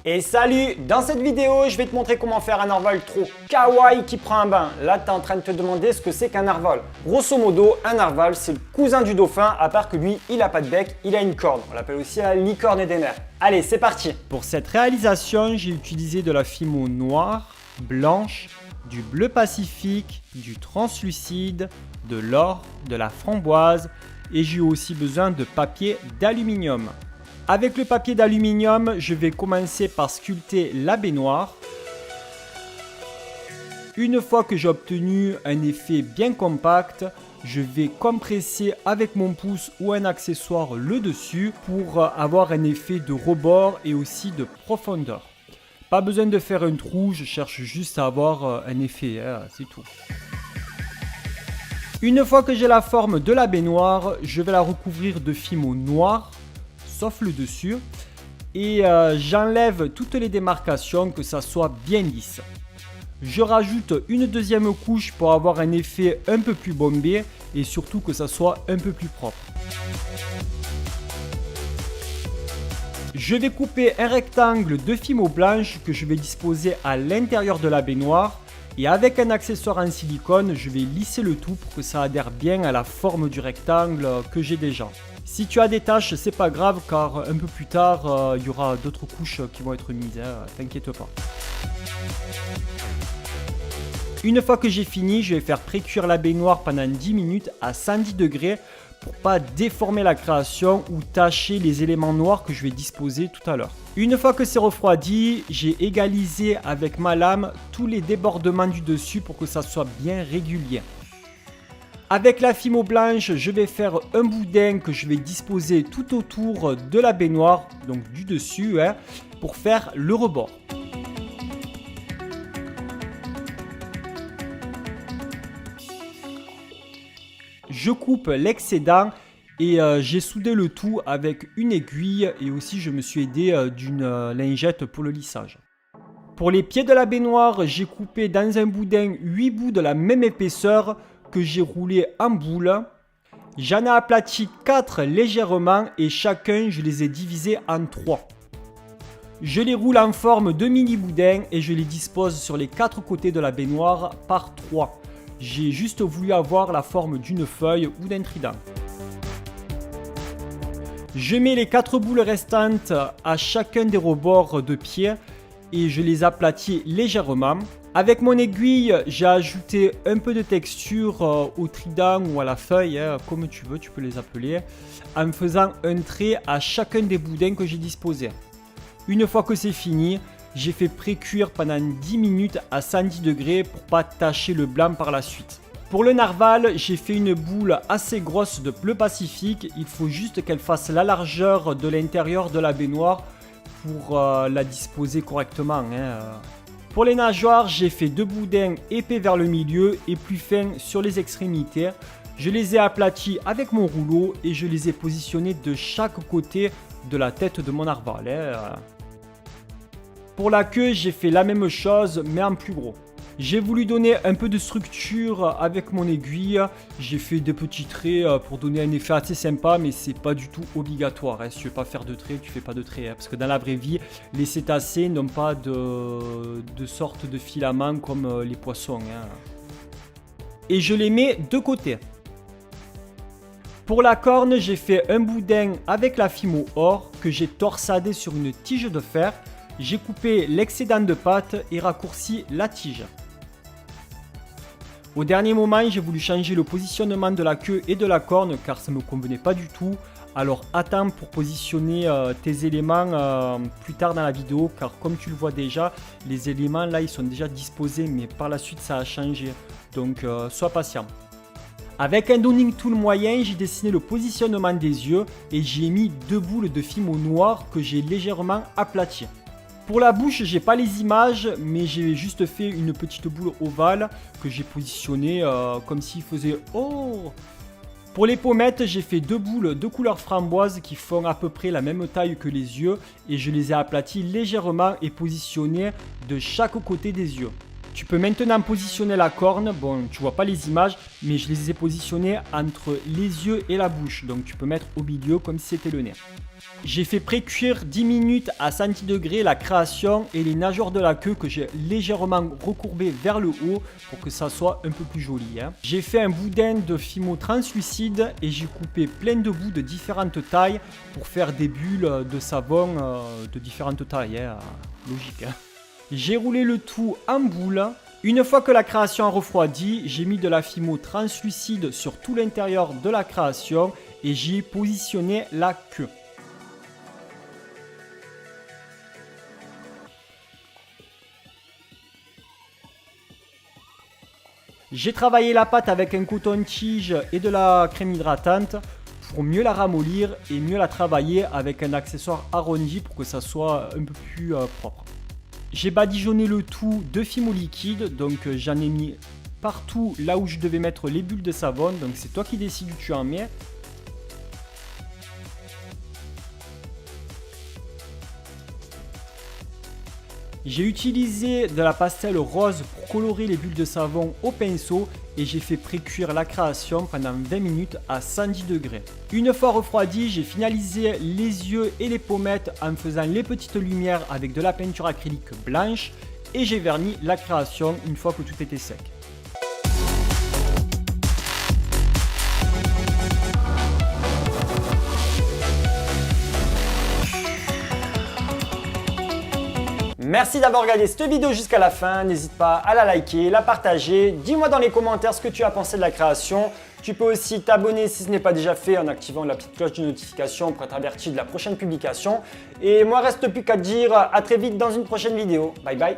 Et salut! Dans cette vidéo, je vais te montrer comment faire un narval trop kawaii qui prend un bain. Là, tu es en train de te demander ce que c'est qu'un narval. Grosso modo, un narval, c'est le cousin du dauphin, à part que lui, il n'a pas de bec, il a une corne. On l'appelle aussi la licorne des mers. Allez, c'est parti! Pour cette réalisation, j'ai utilisé de la fimo noire, blanche, du bleu pacifique, du translucide, de l'or, de la framboise et j'ai aussi besoin de papier d'aluminium. Avec le papier d'aluminium, je vais commencer par sculpter la baignoire. Une fois que j'ai obtenu un effet bien compact, je vais compresser avec mon pouce ou un accessoire le dessus pour avoir un effet de rebord et aussi de profondeur. Pas besoin de faire un trou, je cherche juste à avoir un effet, c'est tout. Une fois que j'ai la forme de la baignoire, je vais la recouvrir de fimo noir, sauf le dessus, et j'enlève toutes les démarcations, que ça soit bien lisse. Je rajoute une deuxième couche pour avoir un effet un peu plus bombé et surtout que ça soit un peu plus propre. Je vais couper un rectangle de fimo blanche que je vais disposer à l'intérieur de la baignoire et avec un accessoire en silicone, je vais lisser le tout pour que ça adhère bien à la forme du rectangle que j'ai déjà. Si tu as des taches, c'est pas grave car un peu plus tard, il y aura d'autres couches qui vont être mises, t'inquiète pas. Une fois que j'ai fini, je vais faire précuire la baignoire pendant 10 minutes à 110 degrés pour pas déformer la création ou tacher les éléments noirs que je vais disposer tout à l'heure. Une fois que c'est refroidi, j'ai égalisé avec ma lame tous les débordements du dessus pour que ça soit bien régulier. Avec la fimo blanche, je vais faire un boudin que je vais disposer tout autour de la baignoire, donc du dessus, pour faire le rebord. Je coupe l'excédent et j'ai soudé le tout avec une aiguille et aussi je me suis aidé d'une lingette pour le lissage. Pour les pieds de la baignoire, j'ai coupé dans un boudin 8 bouts de la même épaisseur que j'ai roulé en boule. J'en ai aplati 4 légèrement et chacun je les ai divisés en 3. Je les roule en forme de mini boudin et je les dispose sur les 4 côtés de la baignoire par 3. J'ai juste voulu avoir la forme d'une feuille ou d'un trident. Je mets les 4 boules restantes à chacun des rebords de pied et je les aplatis légèrement. Avec mon aiguille, j'ai ajouté un peu de texture au trident ou à la feuille, comme tu veux, tu peux les appeler, en faisant un trait à chacun des boudins que j'ai disposés. Une fois que c'est fini, j'ai fait précuire pendant 10 minutes à 110 degrés pour pas tacher le blanc par la suite. Pour le narval, j'ai fait une boule assez grosse de bleu pacifique. Il faut juste qu'elle fasse la largeur de l'intérieur de la baignoire pour la disposer correctement. Pour les nageoires, j'ai fait 2 boudins épais vers le milieu et plus fins sur les extrémités. Je les ai aplatis avec mon rouleau et je les ai positionnés de chaque côté de la tête de mon narval. Pour la queue, j'ai fait la même chose mais en plus gros. J'ai voulu donner un peu de structure avec mon aiguille. J'ai fait des petits traits pour donner un effet assez sympa, mais c'est pas du tout obligatoire. Si tu veux pas faire de traits, tu fais pas de traits. Parce que dans la vraie vie, les cétacés n'ont pas de sorte de filament comme les poissons. Et je les mets de côté. Pour la corne, j'ai fait un boudin avec la fimo or que j'ai torsadé sur une tige de fer. J'ai coupé l'excédent de pâte et raccourci la tige. Au dernier moment, j'ai voulu changer le positionnement de la queue et de la corne car ça ne me convenait pas du tout. Alors attends pour positionner tes éléments plus tard dans la vidéo car comme tu le vois déjà, les éléments là ils sont déjà disposés mais par la suite ça a changé. Donc sois patient. Avec un donning tool moyen, j'ai dessiné le positionnement des yeux et j'ai mis 2 boules de fimo noir que j'ai légèrement aplaties. Pour la bouche, j'ai pas les images, mais j'ai juste fait une petite boule ovale que j'ai positionnée comme s'il faisait oh. Pour les pommettes, j'ai fait 2 boules de couleur framboise qui font à peu près la même taille que les yeux et je les ai aplaties légèrement et positionnées de chaque côté des yeux. Tu peux maintenant positionner la corne. Bon, tu vois pas les images, mais je les ai positionnées entre les yeux et la bouche. Donc tu peux mettre au milieu comme si c'était le nez. J'ai fait pré-cuire 10 minutes à 110 degrés la création et les nageoires de la queue que j'ai légèrement recourbé vers le haut pour que ça soit un peu plus joli. J'ai fait un boudin de fimo translucide et j'ai coupé plein de bouts de différentes tailles pour faire des bulles de savon de différentes tailles. Logique. J'ai roulé le tout en boule. Une fois que la création a refroidi, j'ai mis de la fimo translucide sur tout l'intérieur de la création et j'y ai positionné la queue. J'ai travaillé la pâte avec un coton-tige et de la crème hydratante pour mieux la ramollir et mieux la travailler avec un accessoire arrondi pour que ça soit un peu plus propre. J'ai badigeonné le tout de fimo liquide, donc j'en ai mis partout là où je devais mettre les bulles de savon, donc c'est toi qui décides où tu en mets. J'ai utilisé de la pastel rose pour colorer les bulles de savon au pinceau et j'ai fait pré-cuire la création pendant 20 minutes à 110 degrés. Une fois refroidi, j'ai finalisé les yeux et les pommettes en faisant les petites lumières avec de la peinture acrylique blanche et j'ai verni la création une fois que tout était sec. Merci d'avoir regardé cette vidéo jusqu'à la fin, n'hésite pas à la liker, la partager, dis-moi dans les commentaires ce que tu as pensé de la création. Tu peux aussi t'abonner si ce n'est pas déjà fait en activant la petite cloche de notification pour être averti de la prochaine publication. Et moi, reste plus qu'à te dire à très vite dans une prochaine vidéo. Bye bye.